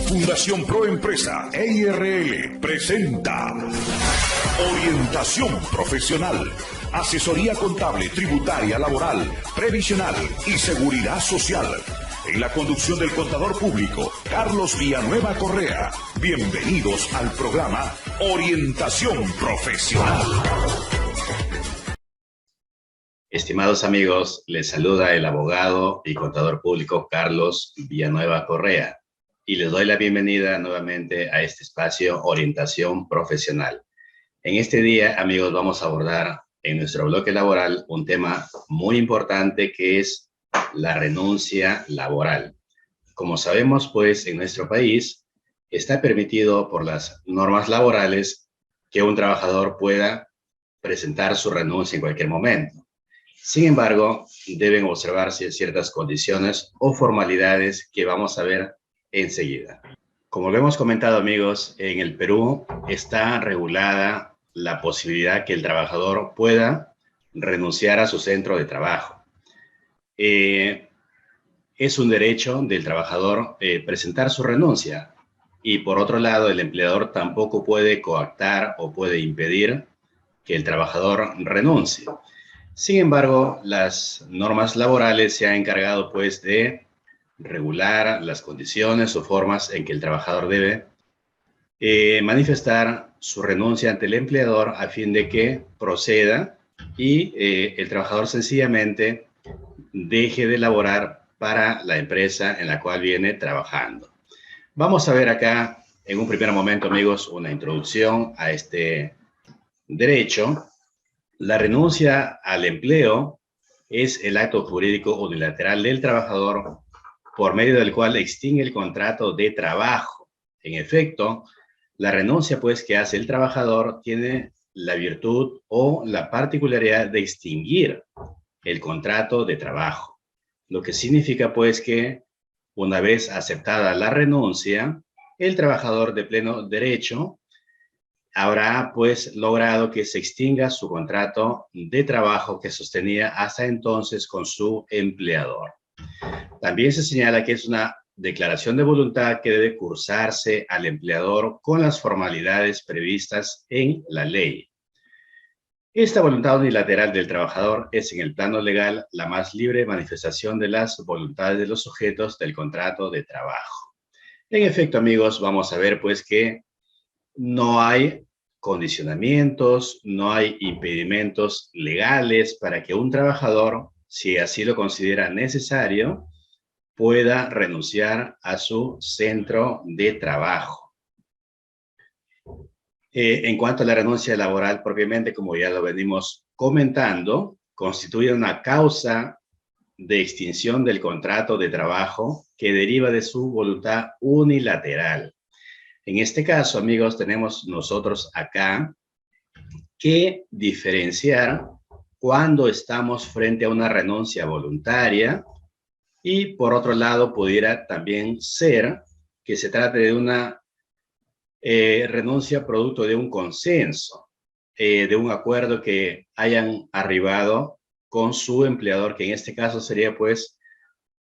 Fundación Pro Empresa EIRL presenta Orientación Profesional, asesoría contable, tributaria, laboral, previsional y seguridad social. En la conducción del contador público, Carlos Villanueva Correa. Bienvenidos al programa Orientación Profesional. Estimados amigos, les saluda el abogado y contador público Carlos Villanueva Correa y les doy la bienvenida nuevamente a este espacio Orientación Profesional. En este día, amigos, vamos a abordar en nuestro bloque laboral un tema muy importante que es la renuncia laboral. Como sabemos, pues, en nuestro país está permitido por las normas laborales que un trabajador pueda presentar su renuncia en cualquier momento. Sin embargo, deben observarse ciertas condiciones o formalidades que vamos a ver enseguida. Como lo hemos comentado, amigos, en el Perú está regulada la posibilidad que el trabajador pueda renunciar a su centro de trabajo. Es un derecho del trabajador presentar su renuncia y, por otro lado, el empleador tampoco puede coactar o puede impedir que el trabajador renuncie. Sin embargo, las normas laborales se han encargado, pues, de regular las condiciones o formas en que el trabajador debe manifestar su renuncia ante el empleador a fin de que proceda y el trabajador sencillamente deje de laborar para la empresa en la cual viene trabajando. Vamos a ver acá, en un primer momento, amigos, una introducción a este derecho. La renuncia al empleo es el acto jurídico unilateral del trabajador por medio del cual extingue el contrato de trabajo. En efecto, la renuncia, pues, que hace el trabajador tiene la virtud o la particularidad de extinguir el contrato de trabajo. Lo que significa, pues, que una vez aceptada la renuncia, el trabajador de pleno derecho habrá, pues, logrado que se extinga su contrato de trabajo que sostenía hasta entonces con su empleador. También se señala que es una declaración de voluntad que debe cursarse al empleador con las formalidades previstas en la ley. Esta voluntad unilateral del trabajador es, en el plano legal, la más libre manifestación de las voluntades de los sujetos del contrato de trabajo. En efecto, amigos, vamos a ver, pues, que no hay condicionamientos, no hay impedimentos legales para que un trabajador, si así lo considera necesario, pueda renunciar a su centro de trabajo. En cuanto a la renuncia laboral propiamente, como ya lo venimos comentando, constituye una causa de extinción del contrato de trabajo que deriva de su voluntad unilateral. En este caso, amigos, tenemos nosotros acá que diferenciar cuando estamos frente a una renuncia voluntaria y, por otro lado, pudiera también ser que se trate de una renuncia producto de un consenso, de un acuerdo que hayan arribado con su empleador, que en este caso sería, pues,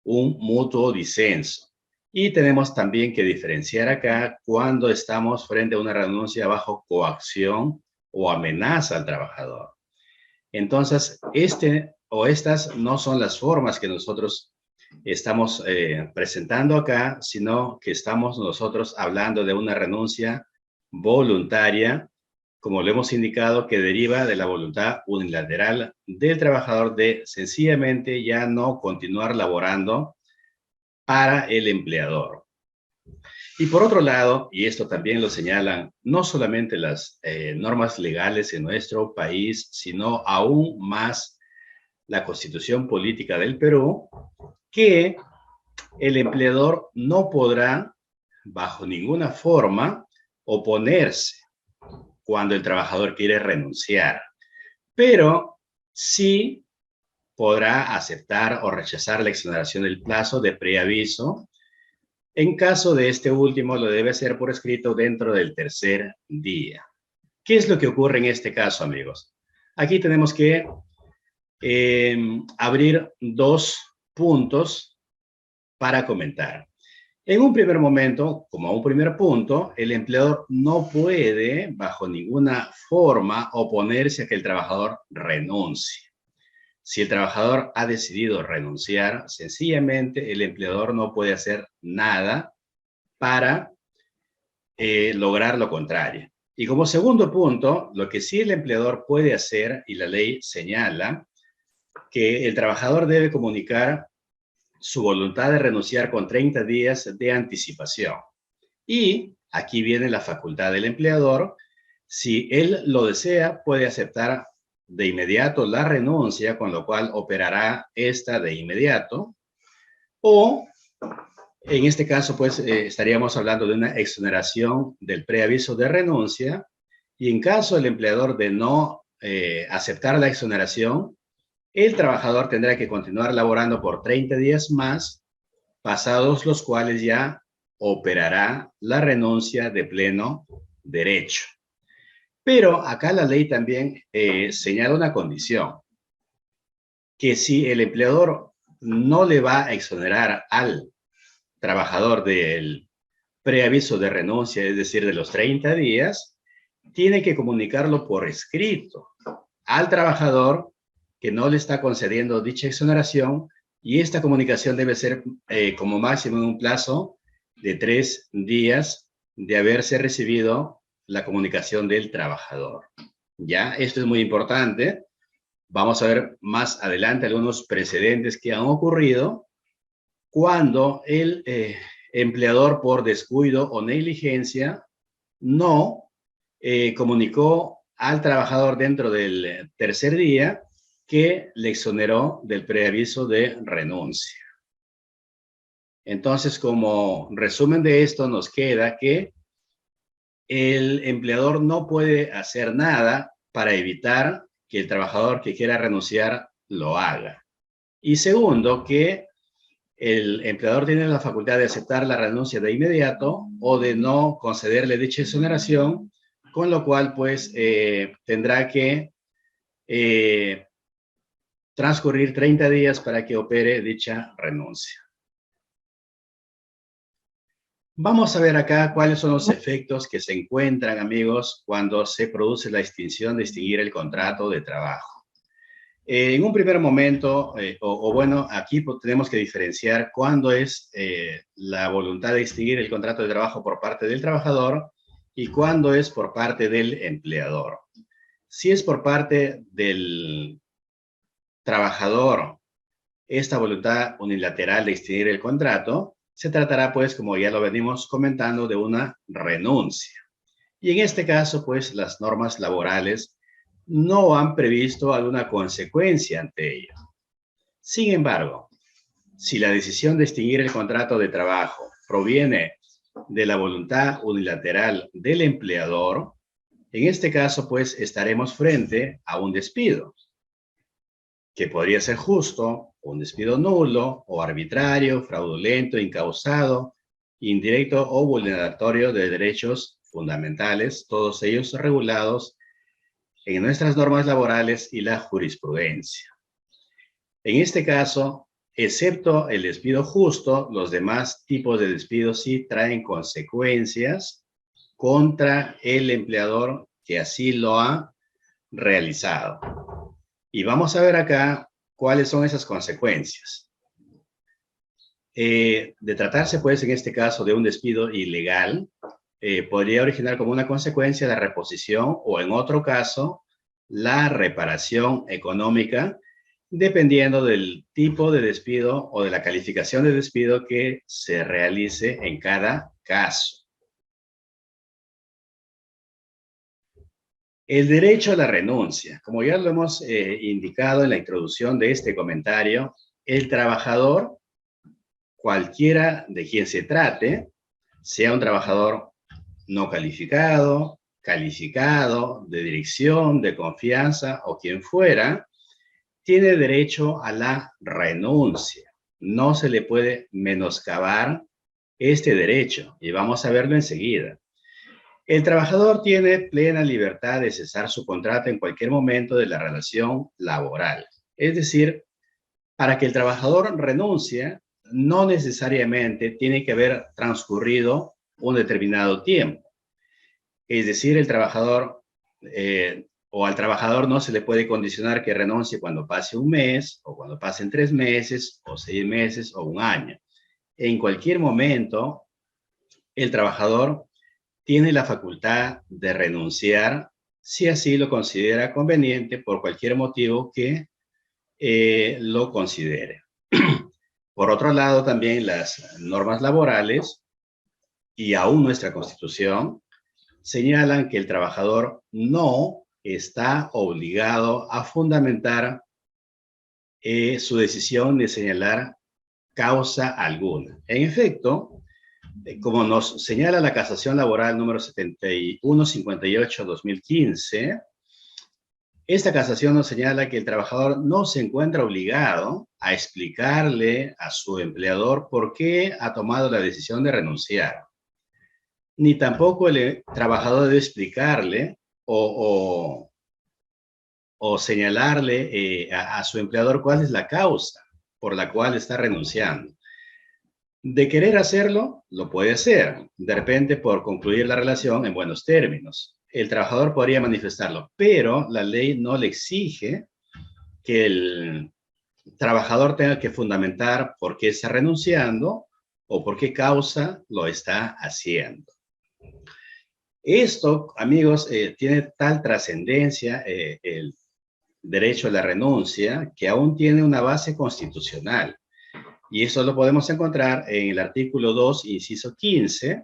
un mutuo disenso. Y tenemos también que diferenciar acá cuando estamos frente a una renuncia bajo coacción o amenaza al trabajador. Entonces, estas no son las formas que nosotros estamos presentando acá, sino que estamos nosotros hablando de una renuncia voluntaria, como lo hemos indicado, que deriva de la voluntad unilateral del trabajador de sencillamente ya no continuar laborando para el empleador. Y por otro lado, y esto también lo señalan no solamente las normas legales en nuestro país, sino aún más la Constitución Política del Perú, que el empleador no podrá, bajo ninguna forma, oponerse cuando el trabajador quiere renunciar, pero sí podrá aceptar o rechazar la exoneración del plazo de preaviso. En caso de este último, lo debe hacer por escrito dentro del tercer día. ¿Qué es lo que ocurre en este caso, amigos? Aquí tenemos que abrir dos puntos para comentar. En un primer momento, como un primer punto, el empleador no puede, bajo ninguna forma, oponerse a que el trabajador renuncie. Si el trabajador ha decidido renunciar, sencillamente el empleador no puede hacer nada para lograr lo contrario. Y como segundo punto, lo que sí el empleador puede hacer, y la ley señala, que el trabajador debe comunicar su voluntad de renunciar con 30 días de anticipación. Y aquí viene la facultad del empleador. Si él lo desea, puede aceptar de inmediato la renuncia, con lo cual operará esta de inmediato. O, en este caso, pues estaríamos hablando de una exoneración del preaviso de renuncia. Y en caso del empleador de no aceptar la exoneración, el trabajador tendrá que continuar laborando por 30 días más, pasados los cuales ya operará la renuncia de pleno derecho. Pero acá la ley también señala una condición, que si el empleador no le va a exonerar al trabajador del preaviso de renuncia, es decir, de los 30 días, tiene que comunicarlo por escrito al trabajador que no le está concediendo dicha exoneración, y esta comunicación debe ser como máximo en un plazo de 3 días de haberse recibido la comunicación del trabajador. Ya, esto es muy importante. Vamos a ver más adelante algunos precedentes que han ocurrido cuando el empleador, por descuido o negligencia, no comunicó al trabajador dentro del tercer día que le exoneró del preaviso de renuncia. Entonces, como resumen de esto, nos queda que el empleador no puede hacer nada para evitar que el trabajador que quiera renunciar lo haga. Y segundo, que el empleador tiene la facultad de aceptar la renuncia de inmediato o de no concederle dicha exoneración, con lo cual pues tendrá que transcurrir 30 días para que opere dicha renuncia. Vamos a ver acá cuáles son los efectos que se encuentran, amigos, cuando se produce la extinción de extinguir el contrato de trabajo. En un primer momento, bueno, aquí tenemos que diferenciar cuándo es la voluntad de extinguir el contrato de trabajo por parte del trabajador y cuándo es por parte del empleador. Si es por parte del trabajador esta voluntad unilateral de extinguir el contrato, se tratará, pues, como ya lo venimos comentando, de una renuncia. Y en este caso, pues, las normas laborales no han previsto alguna consecuencia ante ello. Sin embargo, si la decisión de extinguir el contrato de trabajo proviene de la voluntad unilateral del empleador, en este caso, pues, estaremos frente a un despido, que podría ser justo, un despido nulo, o arbitrario, fraudulento, incausado, indirecto o vulneratorio de derechos fundamentales, todos ellos regulados en nuestras normas laborales y la jurisprudencia. En este caso, excepto el despido justo, los demás tipos de despidos sí traen consecuencias contra el empleador que así lo ha realizado. Y vamos a ver acá cuáles son esas consecuencias. De tratarse, pues, en este caso de un despido ilegal, podría originar como una consecuencia la reposición o, en otro caso, la reparación económica, dependiendo del tipo de despido o de la calificación de despido que se realice en cada caso. El derecho a la renuncia. Como ya lo hemos indicado en la introducción de este comentario, el trabajador, cualquiera de quien se trate, sea un trabajador no calificado, calificado, de dirección, de confianza o quien fuera, tiene derecho a la renuncia. No se le puede menoscabar este derecho y vamos a verlo enseguida. El trabajador tiene plena libertad de cesar su contrato en cualquier momento de la relación laboral. Es decir, para que el trabajador renuncie, no necesariamente tiene que haber transcurrido un determinado tiempo. Es decir, el trabajador o al trabajador no se le puede condicionar que renuncie cuando pase un mes, o cuando pasen 3 meses, o 6 meses, o un año. En cualquier momento, el trabajador tiene la facultad de renunciar si así lo considera conveniente por cualquier motivo que lo considere. Por otro lado, también las normas laborales y aún nuestra Constitución señalan que el trabajador no está obligado a fundamentar su decisión de señalar causa alguna. En efecto, como nos señala la Casación Laboral número 7158-2015, esta casación nos señala que el trabajador no se encuentra obligado a explicarle a su empleador por qué ha tomado la decisión de renunciar. Ni tampoco el trabajador debe explicarle o señalarle a su empleador cuál es la causa por la cual está renunciando. De querer hacerlo, lo puede hacer, de repente por concluir la relación en buenos términos. El trabajador podría manifestarlo, pero la ley no le exige que el trabajador tenga que fundamentar por qué está renunciando o por qué causa lo está haciendo. Esto, amigos, tiene tal trascendencia, el derecho a la renuncia, que aún tiene una base constitucional. Y eso lo podemos encontrar en el artículo 2, inciso 15,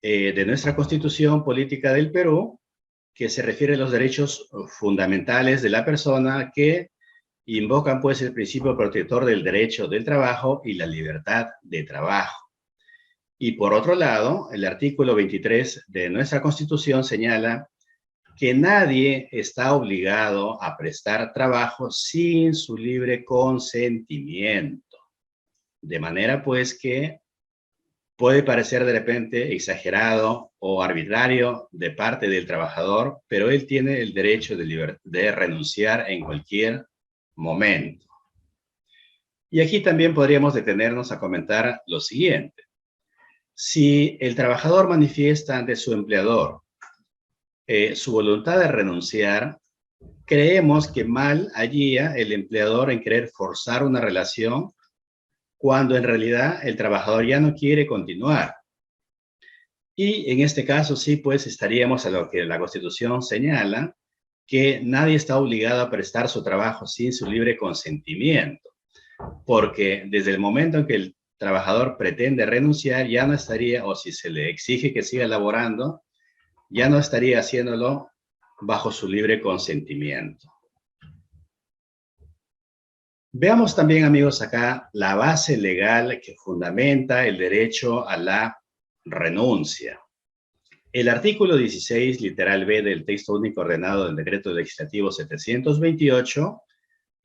de nuestra Constitución Política del Perú, que se refiere a los derechos fundamentales de la persona que invocan, pues, el principio protector del derecho del trabajo y la libertad de trabajo. Y por otro lado, el artículo 23 de nuestra Constitución señala que nadie está obligado a prestar trabajo sin su libre consentimiento. De manera, pues, que puede parecer de repente exagerado o arbitrario de parte del trabajador, pero él tiene el derecho de renunciar en cualquier momento. Y aquí también podríamos detenernos a comentar lo siguiente. Si el trabajador manifiesta ante su empleador su voluntad de renunciar, creemos que mal haría el empleador en querer forzar una relación cuando en realidad el trabajador ya no quiere continuar. Y en este caso sí, pues estaríamos a lo que la Constitución señala, que nadie está obligado a prestar su trabajo sin su libre consentimiento, porque desde el momento en que el trabajador pretende renunciar, ya no estaría, o si se le exige que siga laborando, ya no estaría haciéndolo bajo su libre consentimiento. Veamos también, amigos, acá la base legal que fundamenta el derecho a la renuncia. El artículo 16, literal B del texto único ordenado del decreto legislativo 728,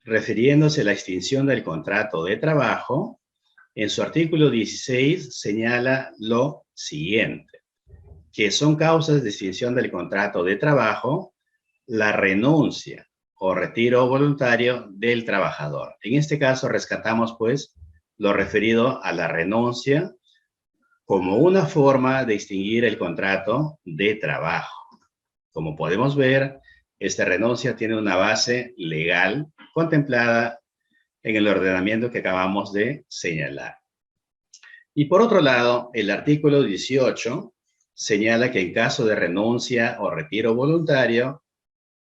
refiriéndose a la extinción del contrato de trabajo, en su artículo 16 señala lo siguiente, que son causas de extinción del contrato de trabajo la renuncia o retiro voluntario del trabajador. En este caso rescatamos, pues, lo referido a la renuncia como una forma de extinguir el contrato de trabajo. Como podemos ver, esta renuncia tiene una base legal contemplada en el ordenamiento que acabamos de señalar. Y por otro lado, el artículo 18 señala que en caso de renuncia o retiro voluntario,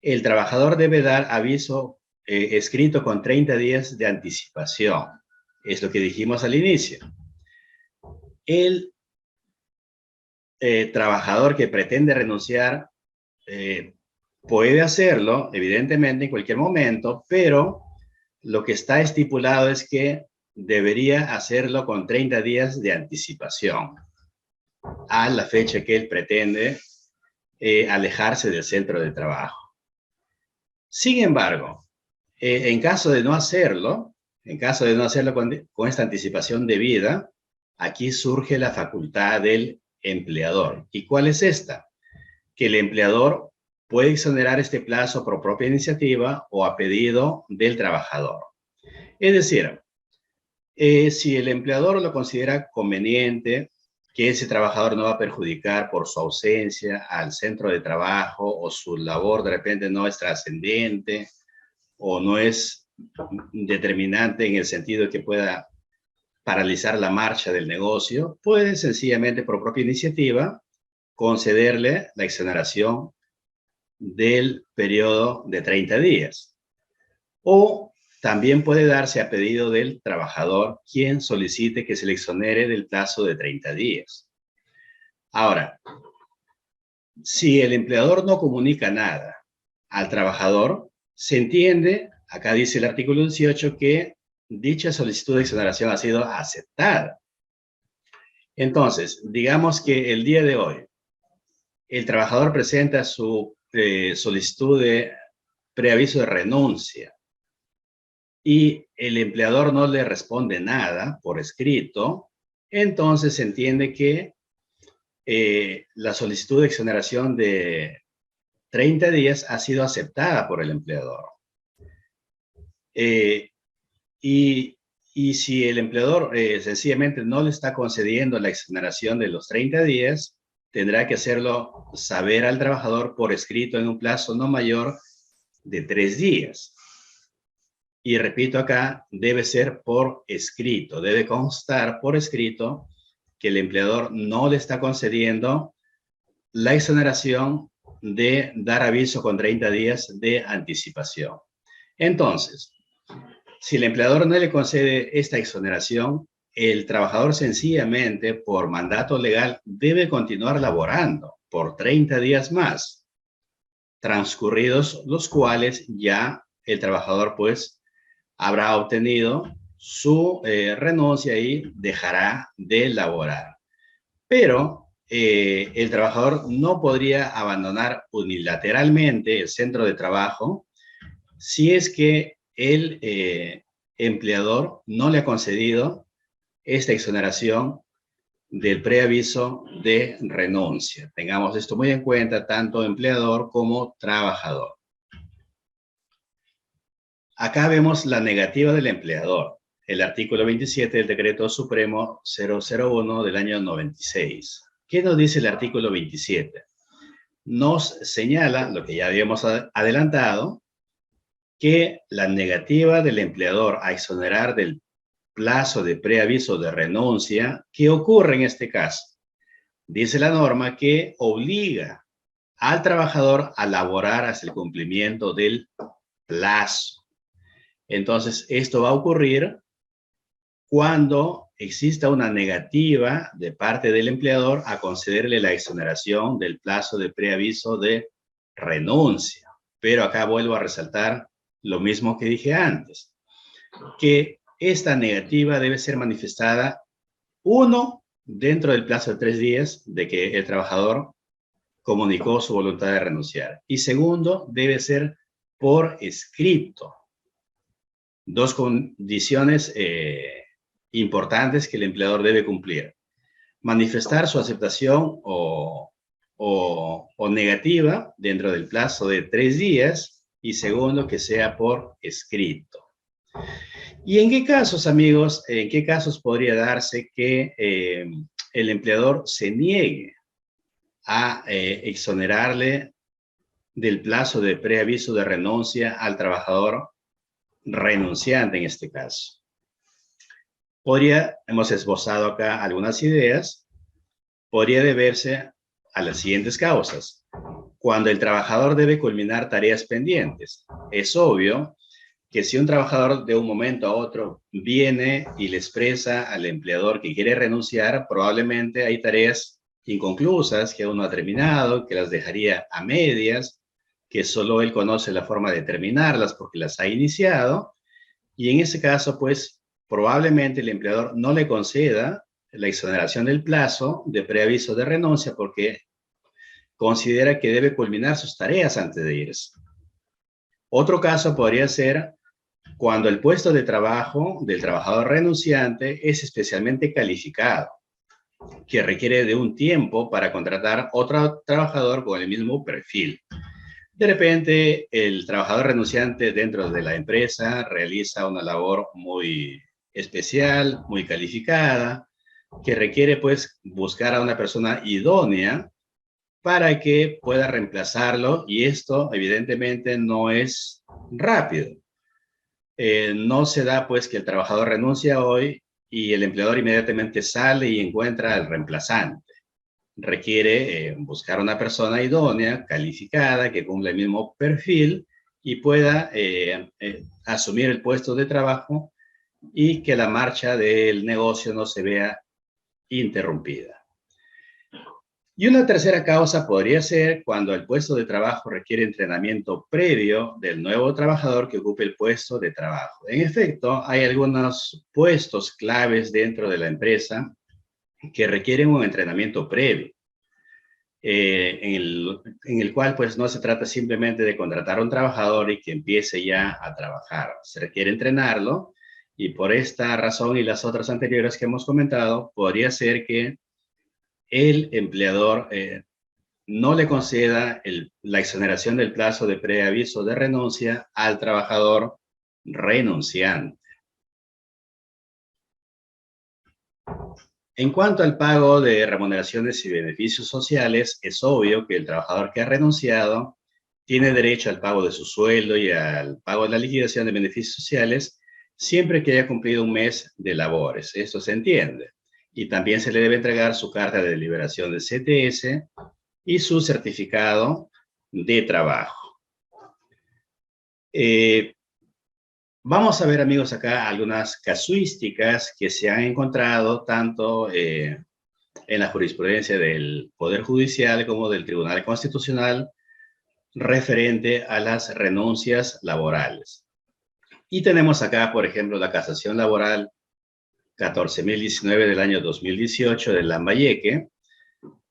el trabajador debe dar aviso escrito con 30 días de anticipación. Es lo que dijimos al inicio. El trabajador que pretende renunciar puede hacerlo, evidentemente, en cualquier momento, pero lo que está estipulado es que debería hacerlo con 30 días de anticipación a la fecha que él pretende alejarse del centro de trabajo. Sin embargo, en caso de no hacerlo, con esta anticipación debida, aquí surge la facultad del empleador. ¿Y cuál es esta? Que el empleador puede exonerar este plazo por propia iniciativa o a pedido del trabajador. Es decir, Si el empleador lo considera conveniente, que ese trabajador no va a perjudicar por su ausencia al centro de trabajo o su labor de repente no es trascendente o no es determinante en el sentido de que pueda paralizar la marcha del negocio, puede sencillamente por propia iniciativa concederle la exoneración del periodo de 30 días. O también puede darse a pedido del trabajador quien solicite que se le exonere del plazo de 30 días. Ahora, si el empleador no comunica nada al trabajador, se entiende, acá dice el artículo 18, que dicha solicitud de exoneración ha sido aceptada. Entonces, digamos que el día de hoy el trabajador presenta su solicitud de preaviso de renuncia y el empleador no le responde nada por escrito, entonces se entiende que la solicitud de exoneración de 30 días ha sido aceptada por el empleador. Y si el empleador sencillamente no le está concediendo la exoneración de los 30 días, tendrá que hacerlo saber al trabajador por escrito en un plazo no mayor de 3 días. Y repito acá, debe ser por escrito, debe constar por escrito que el empleador no le está concediendo la exoneración de dar aviso con 30 días de anticipación. Entonces, si el empleador no le concede esta exoneración, el trabajador sencillamente, por mandato legal, debe continuar laborando por 30 días más, transcurridos los cuales ya el trabajador pues habrá obtenido su renuncia y dejará de laborar. Pero el trabajador no podría abandonar unilateralmente el centro de trabajo si es que el empleador no le ha concedido esta exoneración del preaviso de renuncia. Tengamos esto muy en cuenta, tanto empleador como trabajador. Acá vemos la negativa del empleador, el artículo 27 del Decreto Supremo 001 del año 96. ¿Qué nos dice el artículo 27? Nos señala, lo que ya habíamos adelantado, que la negativa del empleador a exonerar del plazo de preaviso de renuncia, ¿qué ocurre en este caso? Dice la norma que obliga al trabajador a laborar hasta el cumplimiento del plazo. Entonces, esto va a ocurrir cuando exista una negativa de parte del empleador a concederle la exoneración del plazo de preaviso de renuncia. Pero acá vuelvo a resaltar lo mismo que dije antes, que esta negativa debe ser manifestada, uno, dentro del plazo de 3 días de que el trabajador comunicó su voluntad de renunciar. Y segundo, debe ser por escrito. Dos condiciones importantes que el empleador debe cumplir. Manifestar su aceptación o negativa dentro del plazo de 3 días y segundo, que sea por escrito. ¿Y en qué casos, amigos, en qué casos podría darse que el empleador se niegue a exonerarle del plazo de preaviso de renuncia al trabajador renunciante en este caso? Hemos esbozado acá algunas ideas, podría deberse a las siguientes causas. Cuando el trabajador debe culminar tareas pendientes, es obvio que si un trabajador de un momento a otro viene y le expresa al empleador que quiere renunciar, probablemente hay tareas inconclusas que aún no ha terminado, que las dejaría a medias, que solo él conoce la forma de terminarlas porque las ha iniciado, y en ese caso, pues, probablemente el empleador no le conceda la exoneración del plazo de preaviso de renuncia porque considera que debe culminar sus tareas antes de irse. Otro caso podría ser cuando el puesto de trabajo del trabajador renunciante es especialmente calificado, que requiere de un tiempo para contratar otro trabajador con el mismo perfil. De repente, el trabajador renunciante dentro de la empresa realiza una labor muy especial, muy calificada, que requiere pues buscar a una persona idónea para que pueda reemplazarlo, y esto evidentemente no es rápido. No se da pues que el trabajador renuncia hoy y el empleador inmediatamente sale y encuentra al reemplazante. Requiere buscar una persona idónea, calificada, que cumpla el mismo perfil y pueda asumir el puesto de trabajo y que la marcha del negocio no se vea interrumpida. Y una tercera causa podría ser cuando el puesto de trabajo requiere entrenamiento previo del nuevo trabajador que ocupe el puesto de trabajo. En efecto, hay algunos puestos claves dentro de la empresa que requieren un entrenamiento previo, en el cual pues no se trata simplemente de contratar a un trabajador y que empiece ya a trabajar. Se requiere entrenarlo, y por esta razón y las otras anteriores que hemos comentado, podría ser que el empleador no le conceda la exoneración del plazo de preaviso de renuncia al trabajador renunciante. En cuanto al pago de remuneraciones y beneficios sociales, es obvio que el trabajador que ha renunciado tiene derecho al pago de su sueldo y al pago de la liquidación de beneficios sociales siempre que haya cumplido un mes de labores. Esto se entiende. Y también se le debe entregar su carta de liberación de CTS y su certificado de trabajo. Vamos a ver, amigos, acá algunas casuísticas que se han encontrado tanto en la jurisprudencia del Poder Judicial como del Tribunal Constitucional referente a las renuncias laborales. Y tenemos acá, por ejemplo, la casación laboral 14.019 del año 2018 de Lambayeque.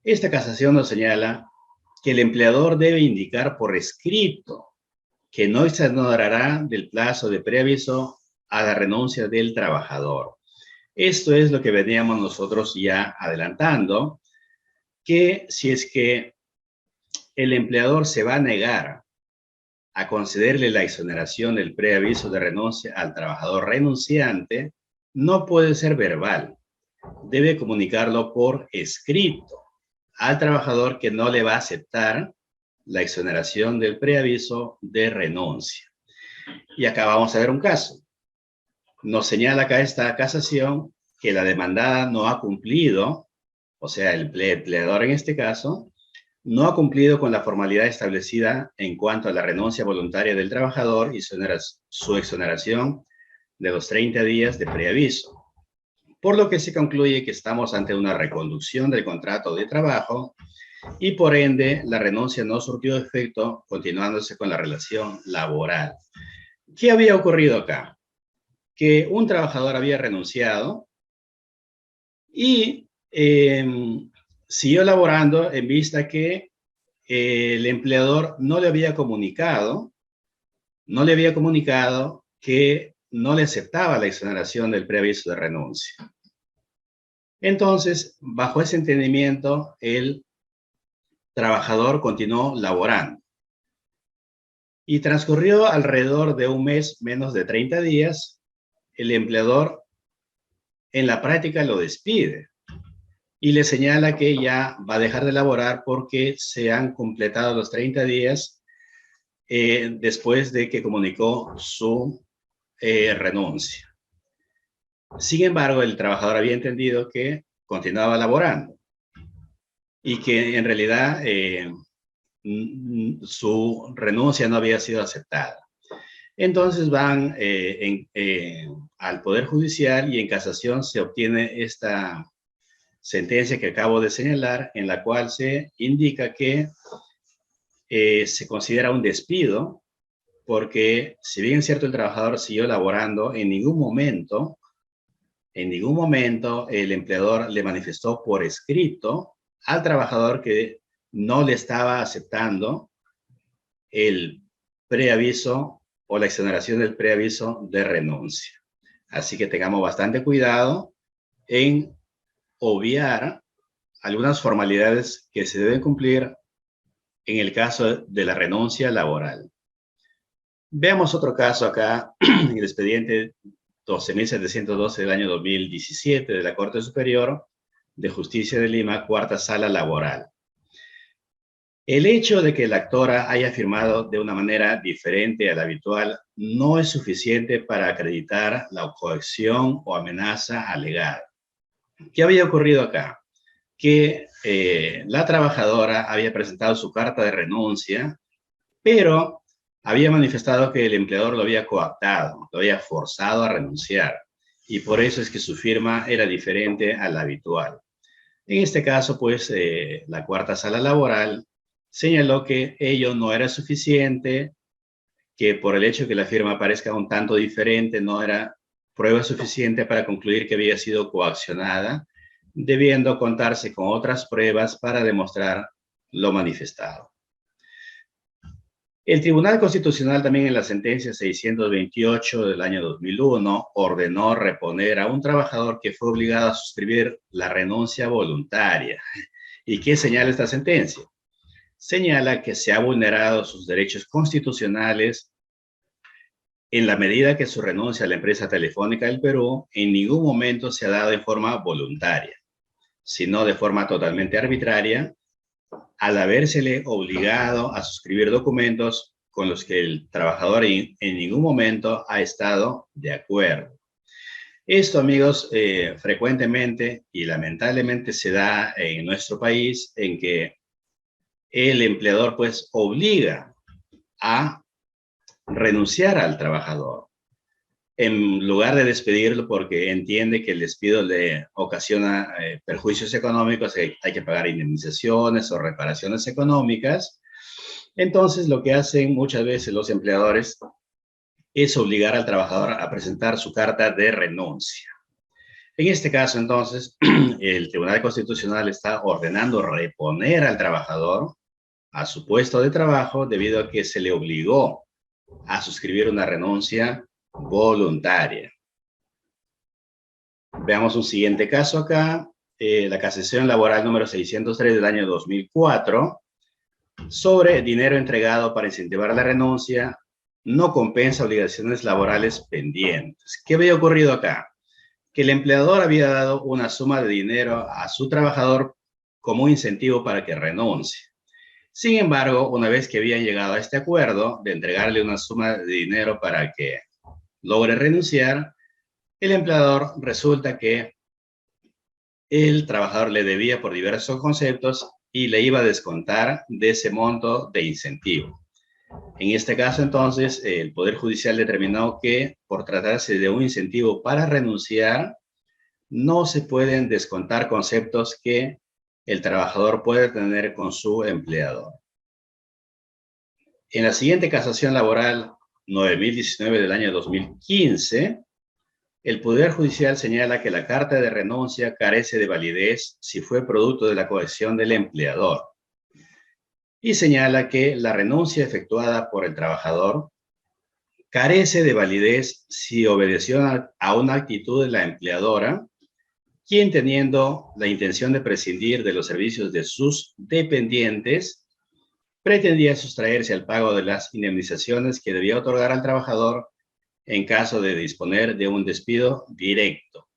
Esta casación nos señala que el empleador debe indicar por escrito que no se exonerará del plazo de preaviso a la renuncia del trabajador. Esto es lo que veníamos nosotros ya adelantando, que si es que el empleador se va a negar a concederle la exoneración del preaviso de renuncia al trabajador renunciante, no puede ser verbal, debe comunicarlo por escrito al trabajador que no le va a aceptar la exoneración del preaviso de renuncia. Y acá vamos a ver un caso. Nos señala acá esta casación que la demandada no ha cumplido, o sea, el empleador en este caso, no ha cumplido con la formalidad establecida en cuanto a la renuncia voluntaria del trabajador y su exoneración de los 30 días de preaviso. Por lo que se concluye que estamos ante una reconducción del contrato de trabajo y por ende la renuncia no surtió efecto, continuándose con la relación laboral. ¿Qué había ocurrido acá? Que un trabajador había renunciado y siguió laborando en vista que el empleador no le había comunicado que no le aceptaba la exoneración del preaviso de renuncia. Entonces, bajo ese entendimiento, el trabajador continuó laborando. Y transcurrió alrededor de un mes, menos de 30 días, el empleador en la práctica lo despide y le señala que ya va a dejar de laborar porque se han completado los 30 días después de que comunicó su renuncia. Sin embargo, el trabajador había entendido que continuaba laborando y que en realidad su renuncia no había sido aceptada. Entonces van al Poder Judicial y en casación se obtiene esta sentencia que acabo de señalar, en la cual se indica que se considera un despido porque, si bien es cierto, el trabajador siguió laborando, en ningún momento el empleador le manifestó por escrito al trabajador que no le estaba aceptando el preaviso o la exoneración del preaviso de renuncia. Así que tengamos bastante cuidado en obviar algunas formalidades que se deben cumplir en el caso de la renuncia laboral. Veamos otro caso acá en el expediente 12.712 del año 2017 de la Corte Superior de Justicia de Lima, cuarta sala laboral. El hecho de que la actora haya firmado de una manera diferente a la habitual no es suficiente para acreditar la coacción o amenaza alegada. ¿Qué había ocurrido acá? Que la trabajadora había presentado su carta de renuncia, pero había manifestado que el empleador lo había coactado, lo había forzado a renunciar, y por eso es que su firma era diferente a la habitual. En este caso, pues, la cuarta sala laboral señaló que ello no era suficiente, que por el hecho de que la firma parezca un tanto diferente no era prueba suficiente para concluir que había sido coaccionada, debiendo contarse con otras pruebas para demostrar lo manifestado. El Tribunal Constitucional también en la sentencia 628 del año 2001 ordenó reponer a un trabajador que fue obligado a suscribir la renuncia voluntaria. ¿Y qué señala esta sentencia? Señala que se ha vulnerado sus derechos constitucionales en la medida que su renuncia a la empresa telefónica del Perú en ningún momento se ha dado en forma voluntaria, sino de forma totalmente arbitraria, al habérsele obligado a suscribir documentos con los que el trabajador en ningún momento ha estado de acuerdo. Esto, amigos, frecuentemente y lamentablemente se da en nuestro país, en que el empleador pues obliga a renunciar al trabajador en lugar de despedirlo porque entiende que el despido le ocasiona perjuicios económicos, hay que pagar indemnizaciones o reparaciones económicas. Entonces, lo que hacen muchas veces los empleadores es obligar al trabajador a presentar su carta de renuncia. En este caso, entonces, el Tribunal Constitucional está ordenando reponer al trabajador a su puesto de trabajo debido a que se le obligó a suscribir una renuncia voluntaria. Veamos un siguiente caso acá, la casación laboral número 603 del año 2004, sobre dinero entregado para incentivar la renuncia, no compensa obligaciones laborales pendientes. ¿Qué había ocurrido acá? Que el empleador había dado una suma de dinero a su trabajador como un incentivo para que renuncie. Sin embargo, una vez que habían llegado a este acuerdo de entregarle una suma de dinero para que logre renunciar, el empleador resulta que el trabajador le debía por diversos conceptos y le iba a descontar de ese monto de incentivo. En este caso, entonces, el Poder Judicial determinó que por tratarse de un incentivo para renunciar, no se pueden descontar conceptos que el trabajador puede tener con su empleador. En la siguiente casación laboral 9019 del año 2015, el Poder Judicial señala que la carta de renuncia carece de validez si fue producto de la coacción del empleador y señala que la renuncia efectuada por el trabajador carece de validez si obedeció a una actitud de la empleadora, quien teniendo la intención de prescindir de los servicios de sus dependientes, pretendía sustraerse al pago de las indemnizaciones que debía otorgar al trabajador en caso de disponer de un despido directo.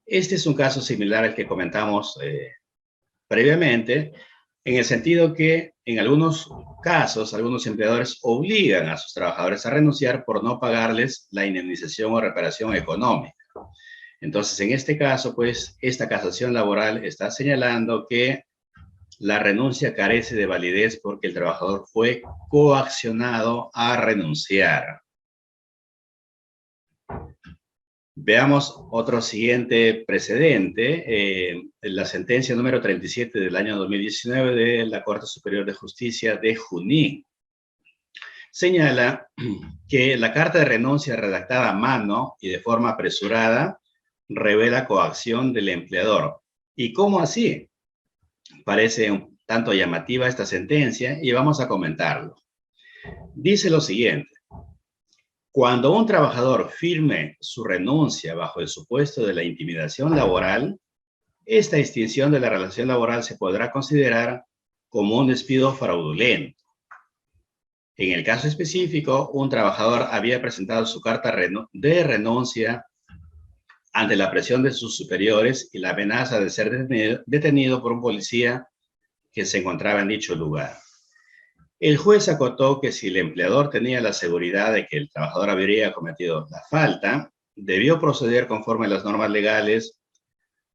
Este es un caso similar al que comentamos previamente, en el sentido que en algunos casos, algunos empleadores obligan a sus trabajadores a renunciar por no pagarles la indemnización o reparación económica. Entonces, en este caso, pues, esta casación laboral está señalando que la renuncia carece de validez porque el trabajador fue coaccionado a renunciar. Veamos otro siguiente precedente, la sentencia número 37 del año 2019 de la Corte Superior de Justicia de Junín. Señala que la carta de renuncia redactada a mano y de forma apresurada revela coacción del empleador. ¿Y cómo así? Parece un tanto llamativa esta sentencia y vamos a comentarlo. Dice lo siguiente: cuando un trabajador firme su renuncia bajo el supuesto de la intimidación laboral, esta extinción de la relación laboral se podrá considerar como un despido fraudulento. En el caso específico, un trabajador había presentado su carta de renuncia ante la presión de sus superiores y la amenaza de ser detenido por un policía que se encontraba en dicho lugar. El juez acotó que si el empleador tenía la seguridad de que el trabajador habría cometido la falta, debió proceder conforme a las normas legales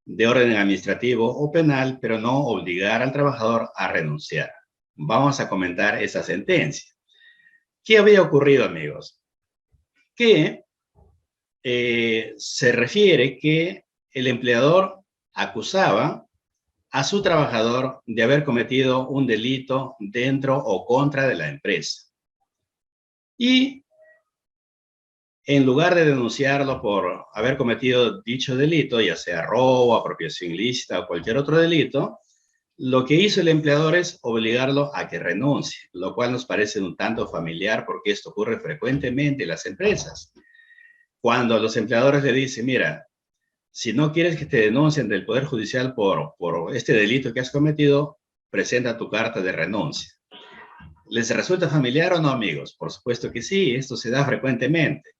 de orden administrativo o penal, pero no obligar al trabajador a renunciar. Vamos a comentar esa sentencia. ¿Qué había ocurrido, amigos? Que se refiere que el empleador acusaba a su trabajador de haber cometido un delito dentro o contra de la empresa. Y en lugar de denunciarlo por haber cometido dicho delito, ya sea robo, apropiación ilícita o cualquier otro delito, lo que hizo el empleador es obligarlo a que renuncie, lo cual nos parece un tanto familiar porque esto ocurre frecuentemente en las empresas. Cuando los empleadores le dicen, mira, si no quieres que te denuncien del Poder Judicial por este delito que has cometido, presenta tu carta de renuncia. ¿Les resulta familiar o no, amigos? Por supuesto que sí, esto se da frecuentemente.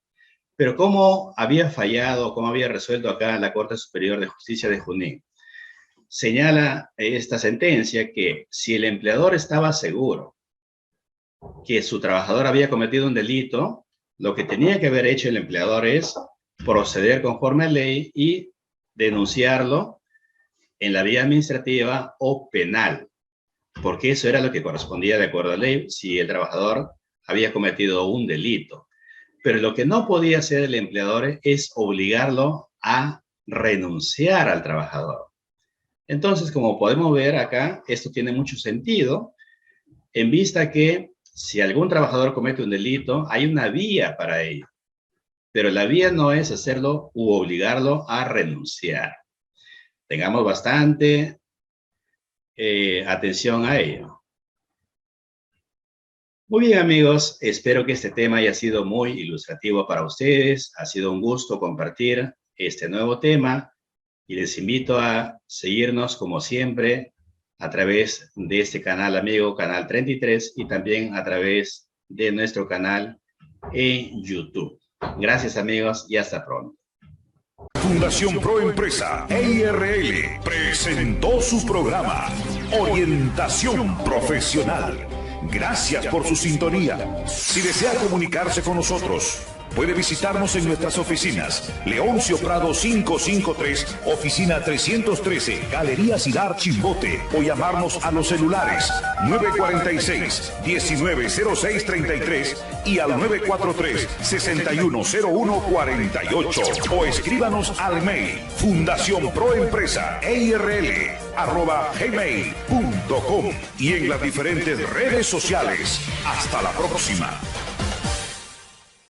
Pero ¿cómo había fallado, cómo había resuelto acá la Corte Superior de Justicia de Junín? Señala esta sentencia que si el empleador estaba seguro que su trabajador había cometido un delito, lo que tenía que haber hecho el empleador es proceder conforme a ley y denunciarlo en la vía administrativa o penal, porque eso era lo que correspondía de acuerdo a la ley si el trabajador había cometido un delito. Pero lo que no podía hacer el empleador es obligarlo a renunciar al trabajador. Entonces, como podemos ver acá, esto tiene mucho sentido en vista que si algún trabajador comete un delito, hay una vía para ello. Pero la vía no es hacerlo u obligarlo a renunciar. Tengamos bastante atención a ello. Muy bien, amigos, espero que este tema haya sido muy ilustrativo para ustedes. Ha sido un gusto compartir este nuevo tema y les invito a seguirnos como siempre a través de este canal amigo, Canal 33, y también a través de nuestro canal en YouTube. Gracias, amigos, y hasta pronto. Fundación Proempresa EIRL presentó su programa Orientación Profesional. Gracias por su sintonía. Si desea comunicarse con nosotros, puede visitarnos en nuestras oficinas. Leoncio Prado 553, oficina 313, Galería Ciudad Chimbote, o llamarnos a los celulares 946-190633 y al 943-610148, o escríbanos al mail fundacionproempresa@gmail.com y en las diferentes redes sociales. Hasta la próxima.